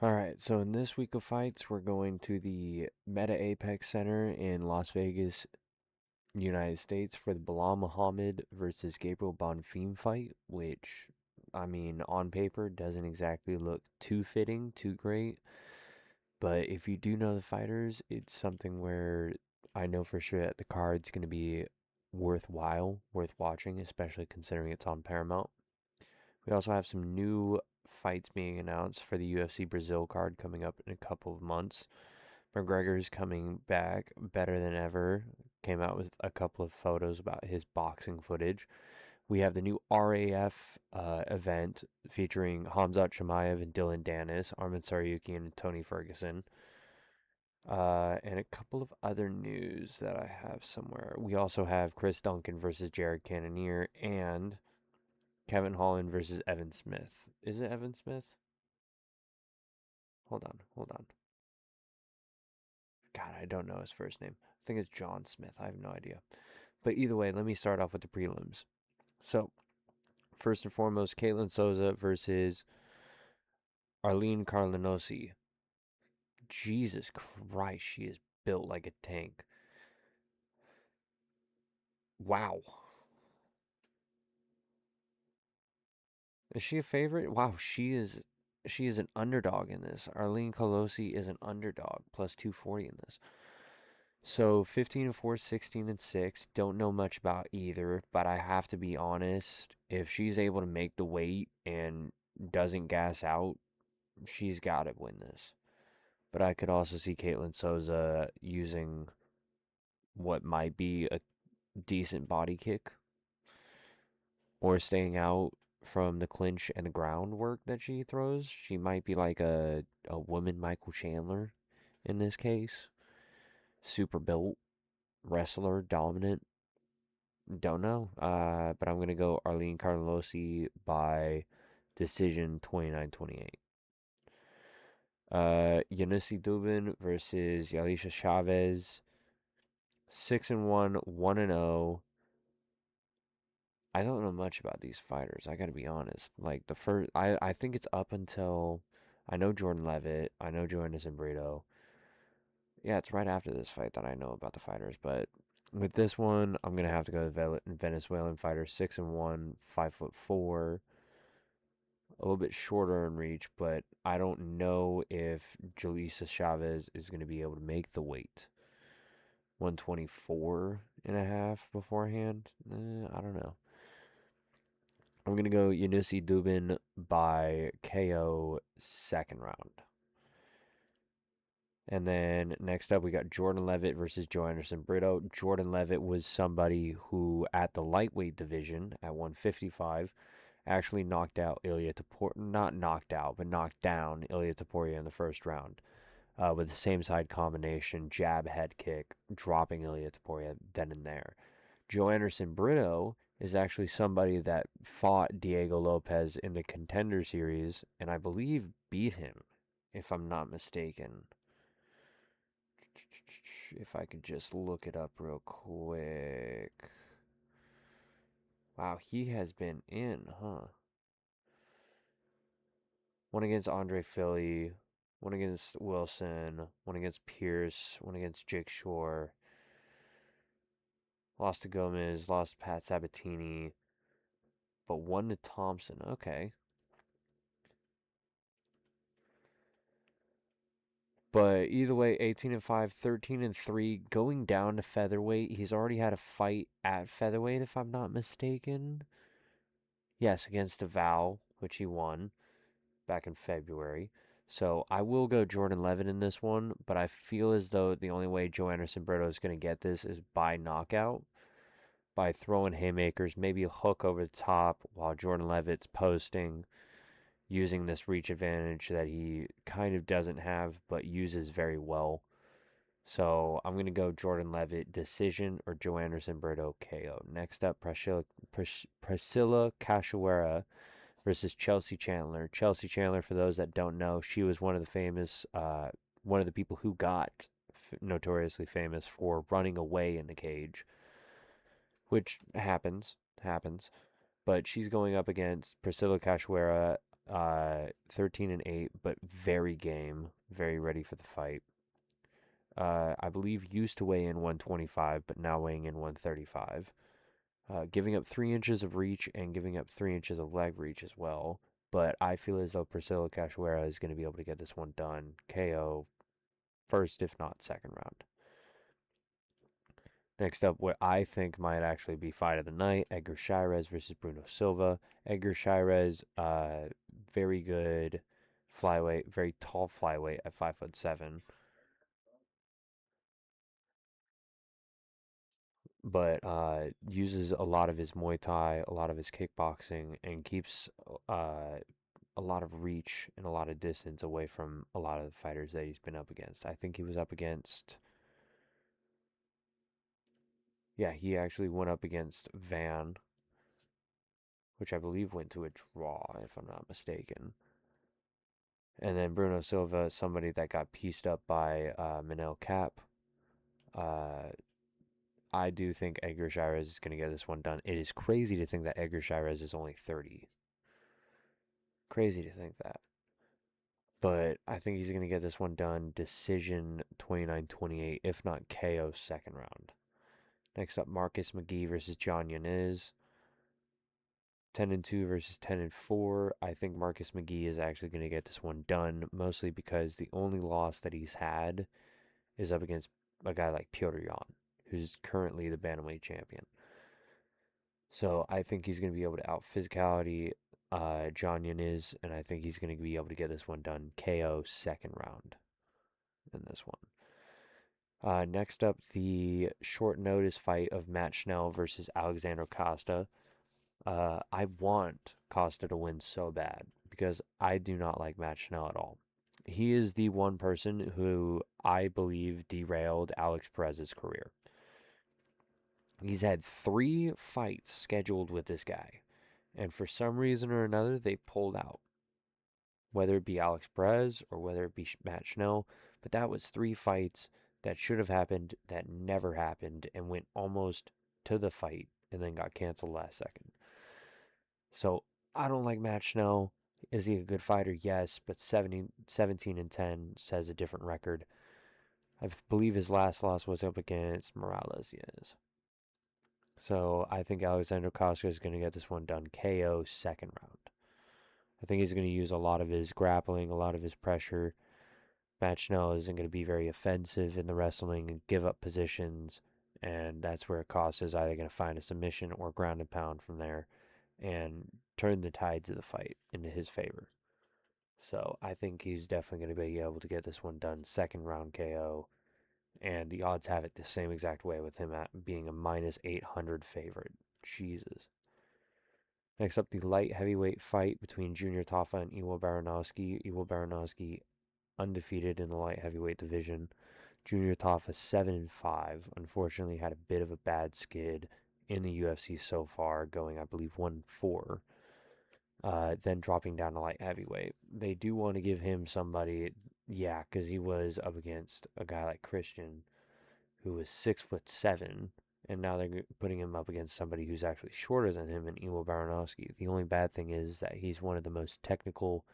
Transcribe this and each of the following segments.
Alright, so in this week of fights, we're going to the Meta Apex Center in Las Vegas, United States for the Belal Muhammad versus Gabriel Bonfim fight, which, I mean, on paper doesn't exactly look too fitting, too great. But if you do know the fighters, it's something where I know for sure that the card's going to be worthwhile, worth watching, especially considering it's on Paramount. We also have some new fights being announced for the UFC Brazil card coming up in a couple of months. McGregor's coming back better than ever. Came out with a couple of photos about his boxing footage. We have the new RAF event featuring Hamzat Chimaev and Dylan Dennis, Arman Saryuki, and Tony Ferguson. And a couple of other news that I have somewhere. We also have Chris Duncan versus Jared Cannonier and Kevin Holland versus Evan Smith. Is it Evan Smith? Hold on. God, I don't know his first name. I think it's John Smith. I have no idea. But either way, let me start off with the prelims. So, first and foremost, Caitlin Souza versus Arlene Carlinosi. Jesus Christ, she is built like a tank. Wow. Is she a favorite? Wow, she is an underdog in this. Arlene Colosi is an underdog, plus 240 in this. So 15 and 4, 16 and 6. Don't know much about either, but I have to be honest. If she's able to make the weight and doesn't gas out, she's got to win this. But I could also see Caitlin Souza using what might be a decent body kick or staying out from the clinch and the groundwork that she throws. She might be like a woman Michael Chandler in this case. Super built, wrestler, dominant. Don't know. But I'm gonna go Arlene Carlosi by decision 29-28. Yannissi Dubin versus Yalisha Chavez. 6-1, 1-0. I don't know much about these fighters. I gotta be honest. Like the first, I think it's up until I know Jordan Levitt. I know Joe Anderson Brito. Yeah, it's right after this fight that I know about the fighters. But with this one, I'm gonna have to go to Venezuelan fighter, 6-1, 5'4", a little bit shorter in reach. But I don't know if Julissa Chavez is gonna be able to make the weight. 124 and a half beforehand. I don't know. I'm gonna go Yannissi Dubin by KO second round. And then next up, we got Jordan Levitt versus Joe Anderson Brito. Jordan Levitt was somebody who, at the lightweight division at 155, actually knocked out Ilya Taporia. Not knocked out, but knocked down Ilya Taporia in the first round with the same side combination, jab, head kick, dropping Ilya Taporia then and there. Joe Anderson Brito is actually somebody that fought Diego Lopez in the Contender Series and I believe beat him, if I'm not mistaken. If I could just look it up real quick. Wow, he has been in, huh? One against Andre Philly, one against Wilson, one against Pierce, one against Jake Shore. Lost to Gomez, lost to Pat Sabatini, but won to Thompson. Okay. But either way, 18 and 5, 13 and 3, going down to featherweight. He's already had a fight at featherweight, if I'm not mistaken. Yes, against Val, which he won back in February. So I will go Jordan Levitt in this one, but I feel as though the only way Joe Anderson Brito is going to get this is by knockout, by throwing haymakers, maybe a hook over the top while Jordan Levitt's posting, using this reach advantage that he kind of doesn't have but uses very well. So I'm going to go Jordan Levitt decision or Joe Anderson Brito KO. Next up, Priscilla Cachoeira versus Chelsea Chandler. Chelsea Chandler, for those that don't know, she was one of the famous, one of the people who got notoriously famous for running away in the cage, which happens. But she's going up against Priscilla Cachoeira, 13-8, but very game, very ready for the fight. I believe used to weigh in 125, but now weighing in 135. Giving up 3 inches of reach and giving up 3 inches of leg reach as well. But I feel as though Priscilla Cachoeira is going to be able to get this one done. KO first, if not second round. Next up, what I think might actually be fight of the night: Edgar Chairez versus Bruno Silva. Edgar Chairez, very good flyweight, very tall flyweight at 5'7", but uses a lot of his Muay Thai, a lot of his kickboxing, and keeps a lot of reach and a lot of distance away from a lot of the fighters that he's been up against. I think he was up against, yeah, he actually went up against Van, which I believe went to a draw, if I'm not mistaken. And then Bruno Silva, somebody that got pieced up by Manel Cap. Uh, I do think Edgar Chairez is going to get this one done. It is crazy to think that Edgar Chairez is only 30. Crazy to think that. But I think he's going to get this one done. Decision 29-28, if not KO second round. Next up, Marcus McGee versus John Yanez. 10-2 versus 10-4. I think Marcus McGee is actually going to get this one done, mostly because the only loss that he's had is up against a guy like Piotr Jan, who's currently the bantamweight champion. So I think he's going to be able to out physicality John Yanez, and I think he's going to be able to get this one done KO second round in this one. Next up, the short notice fight of Matt Schnell versus Alexander Costa. I want Costa to win so bad because I do not like Matt Schnell at all. He is the one person who I believe derailed Alex Perez's career. He's had 3 fights scheduled with this guy, and for some reason or another, they pulled out. Whether it be Alex Perez or whether it be Matt Schnell, but that was 3 fights that should have happened that never happened and went almost to the fight and then got canceled last second. So I don't like Matt Schnell. Is he a good fighter? Yes, but 17-10 says a different record. I believe his last loss was up against Morales, yes. So I think Alexander Costa is going to get this one done KO second round. I think he's going to use a lot of his grappling, a lot of his pressure. Matt Schnell isn't going to be very offensive in the wrestling and give up positions, and that's where Costa is either going to find a submission or ground and pound from there and turn the tides of the fight into his favor. So I think he's definitely going to be able to get this one done second round KO, and the odds have it the same exact way with him at being a minus 800 favorite. Jesus. Next up, the light heavyweight fight between Junior Tafa and Iwo Baranowski. Iwo Baranowski undefeated in the light heavyweight division. Junior Tafa 7-5. Unfortunately, had a bit of a bad skid in the UFC so far, going I believe 1-4. Then dropping down to light heavyweight. They do want to give him somebody, yeah, because he was up against a guy like Christian, who was 6'7", and now they're putting him up against somebody who's actually shorter than him in Iwo Baranowski. The only bad thing is that he's one of the most technical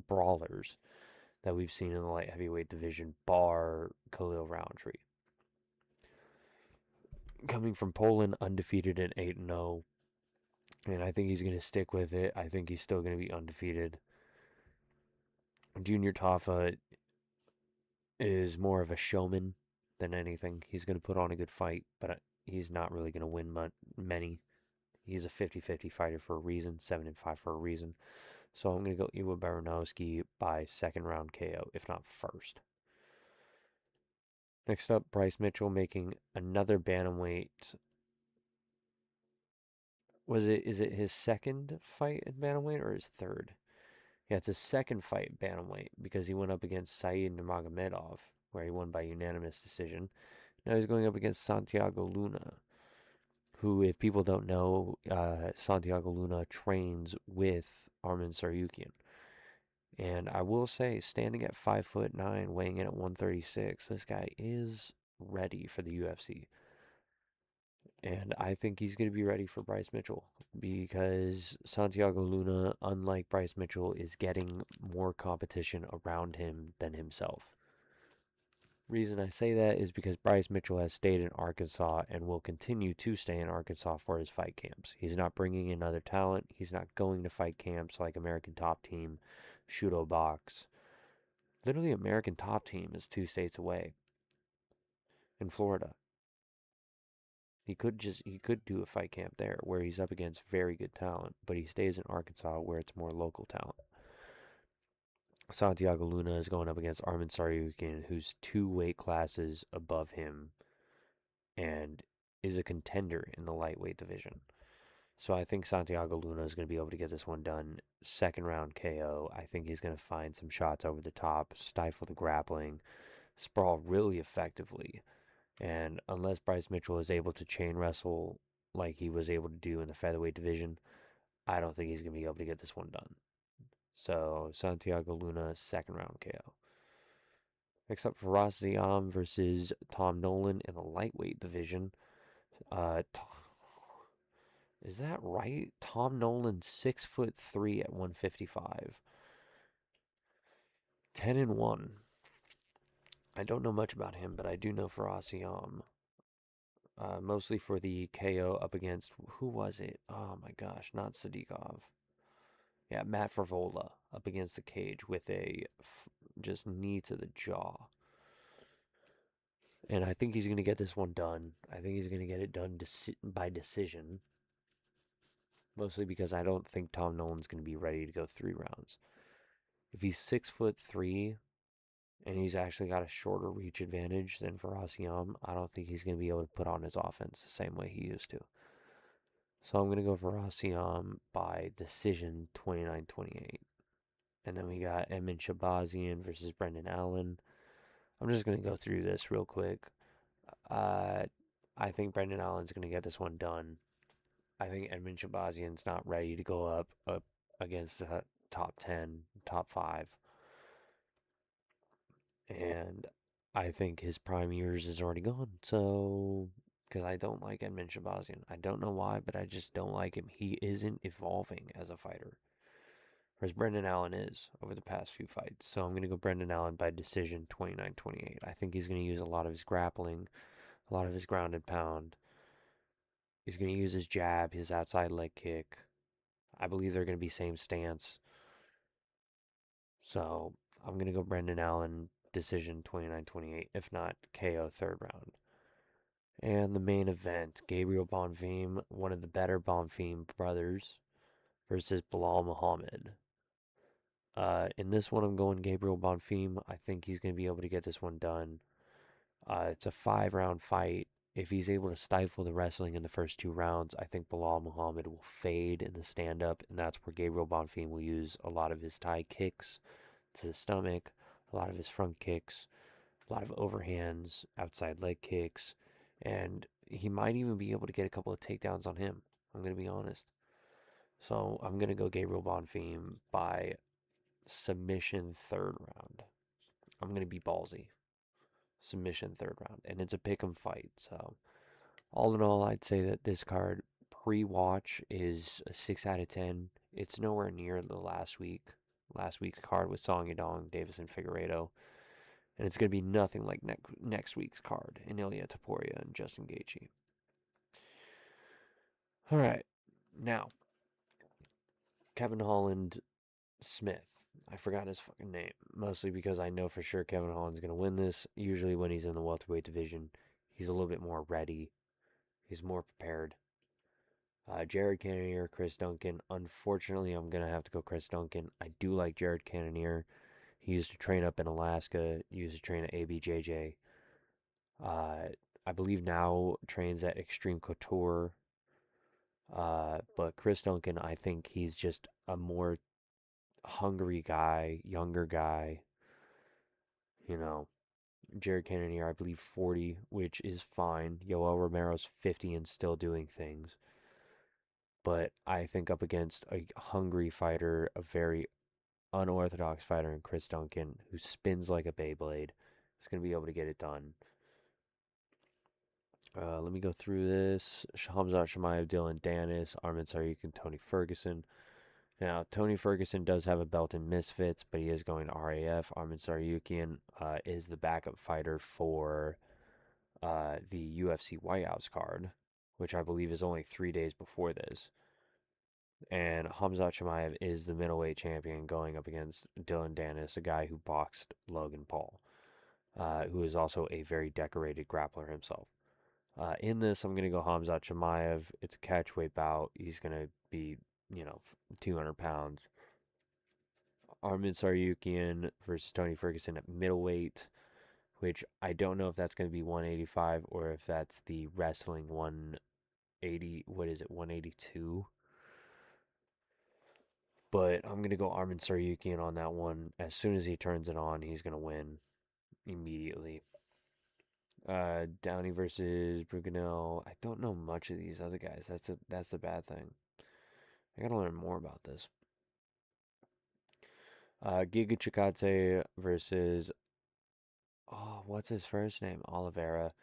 brawlers that we've seen in the light heavyweight division, bar Khalil Roundtree. Coming from Poland, undefeated at 8-0, and I think he's going to stick with it. I think he's still going to be undefeated. Junior Tafa is more of a showman than anything. He's going to put on a good fight, but he's not really going to win many. He's a 50-50 fighter for a reason, 7-5 for a reason. So I'm going to go Iwo Baranowski by second round KO, if not first. Next up, Bryce Mitchell making another bantamweight. Is it his second fight in bantamweight or his third? Yeah, it's his second fight bantamweight because he went up against Saeed Nurmagomedov, where he won by unanimous decision. Now he's going up against Santiago Luna, who, if people don't know, Santiago Luna trains with Arman Tsarukyan. And I will say, standing at 5'9", weighing in at 136, this guy is ready for the UFC. And I think he's going to be ready for Bryce Mitchell because Santiago Luna, unlike Bryce Mitchell, is getting more competition around him than himself. Reason I say that is because Bryce Mitchell has stayed in Arkansas and will continue to stay in Arkansas for his fight camps. He's not bringing in other talent. He's not going to fight camps like American Top Team, Shudo Box. Literally, American Top Team is 2 states away in Florida. He could do a fight camp there where he's up against very good talent, but he stays in Arkansas where it's more local talent. Santiago Luna is going up against Armin Saryukin, who's 2 weight classes above him and is a contender in the lightweight division. So I think Santiago Luna is going to be able to get this one done. Second round KO. I think he's going to find some shots over the top, stifle the grappling, sprawl really effectively. And unless Bryce Mitchell is able to chain wrestle like he was able to do in the featherweight division, I don't think he's going to be able to get this one done. So Santiago Luna, second round KO. Next up, Faraz Ziam versus Tom Nolan in the lightweight division. Uh, is that right? Tom Nolan, 6'3" at 155, 10-1. I don't know much about him, but I do know Faraz Ziam. Mostly for the KO up against, who was it? Oh my gosh, not Sadikov. Yeah, Matt Favola up against the cage with a just knee to the jaw. And I think he's going to get this one done. I think he's going to get it done by decision. Mostly because I don't think Tom Nolan's going to be ready to go 3 rounds. If he's 6'3" and he's actually got a shorter reach advantage than Faraz Ziam, I don't think he's going to be able to put on his offense the same way he used to. So I'm going to go for Ziam by decision 29-28. And then we got Edmund Shabazian versus Brendan Allen. I'm just going to go through this real quick. Uh, I think Brendan Allen's going to get this one done. I think Edmund Shabazian's not ready to go up against the top 10, top 5. And I think his prime years is already gone. So, because I don't like Edmund Shabazian. I don't know why, but I just don't like him. He isn't evolving as a fighter. Whereas Brendan Allen is over the past few fights. So I'm going to go Brendan Allen by decision 29-28. I think he's going to use a lot of his grappling, a lot of his grounded pound. He's going to use his jab, his outside leg kick. I believe they're going to be same stance. So I'm going to go Brendan Allen decision 29-28, if not KO third round. And the main event, Gabriel Bonfim, one of the better Bonfim brothers, versus Belal Muhammad. In this one, I'm going Gabriel Bonfim. I think he's going to be able to get this one done. It's a 5-round fight. If he's able to stifle the wrestling in the first 2 rounds, I think Belal Muhammad will fade in the stand-up, and that's where Gabriel Bonfim will use a lot of his tie kicks to the stomach, a lot of his front kicks, a lot of overhands, outside leg kicks, and he might even be able to get a couple of takedowns on him. I'm going to be honest. So I'm going to go Gabriel Bonfim by submission third round. I'm going to be ballsy. Submission third round. And it's a pick 'em fight. So, all in all, I'd say that this card pre watch is a 6 out of 10. It's nowhere near the last week. Last week's card with Song Yadong, Davis, and Figueiredo. And it's going to be nothing like next week's card in Ilya Taporia and Justin Gaethje. All right. Now, Kevin Holland Smith. I forgot his fucking name, mostly because I know for sure Kevin Holland's going to win this. Usually when he's in the welterweight division, he's a little bit more ready. He's more prepared. Jared Cannonier, Chris Duncan. Unfortunately, I'm going to have to go Chris Duncan. I do like Jared Cannonier. He used to train up in Alaska. He used to train at ABJJ. I believe now trains at Extreme Couture. But Chris Duncan, I think he's just a more hungry guy, younger guy. You know, Jared Cannonier, I believe 40, which is fine. Yoel Romero's 50 and still doing things. But I think up against a hungry fighter, a very unorthodox fighter in Chris Duncan, who spins like a Beyblade, is going to be able to get it done. Let me go through this. Hamzat Shemaev, Dylan Dennis, Armin Saryuk, and Tony Ferguson. Now, Tony Ferguson does have a belt in Misfits, but he is going to RAF. Armin Saryukian is the backup fighter for the UFC White House card, which I believe is only 3 days before this. And Hamzat Shemaev is the middleweight champion going up against Dylan Dennis, a guy who boxed Logan Paul, who is also a very decorated grappler himself. In this, I'm going to go Hamzat Shemaev. It's a catchweight bout. He's going to be, 200 pounds. Armin Saryukian versus Tony Ferguson at middleweight, which I don't know if that's going to be 185 or if that's the wrestling 180. What is it, 182? But I'm going to go Armin Saryukian on that one. As soon as he turns it on, he's going to win immediately. Downey versus Bruganel. I don't know much of these other guys. That's the bad thing. I gotta learn more about this. Giga Chikadze versus what's his first name? Oliveira.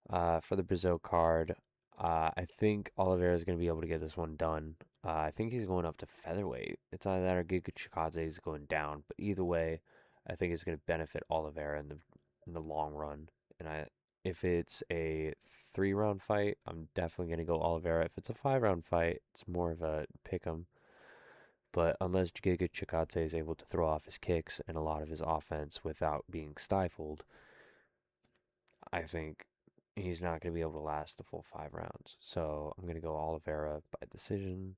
For the Brazil card. I think Oliveira is gonna be able to get this one done. I think he's going up to featherweight. It's either that or Giga Chikadze is going down. But either way, I think it's gonna benefit Oliveira in the long run. And if it's a 3 round fight, I'm definitely gonna go Oliveira. If it's a 5 round fight, it's more of a pick 'em. But unless Giga Chikadze is able to throw off his kicks and a lot of his offense without being stifled, I think he's not going to be able to last the full 5 rounds. So I'm going to go Oliveira by decision.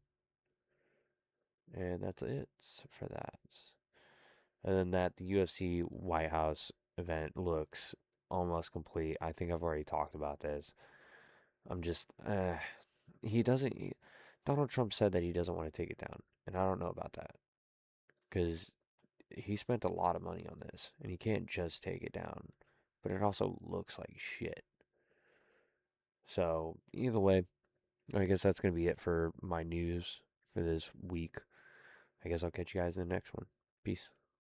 And that's it for that. And then the UFC White House event looks almost complete. I think I've already talked about this. I'm just, he doesn't, Donald Trump said that he doesn't want to take it down. And I don't know about that. Because he spent a lot of money on this, and he can't just take it down. But it also looks like shit. So, either way, I guess that's going to be it for my news for this week. I guess I'll catch you guys in the next one. Peace.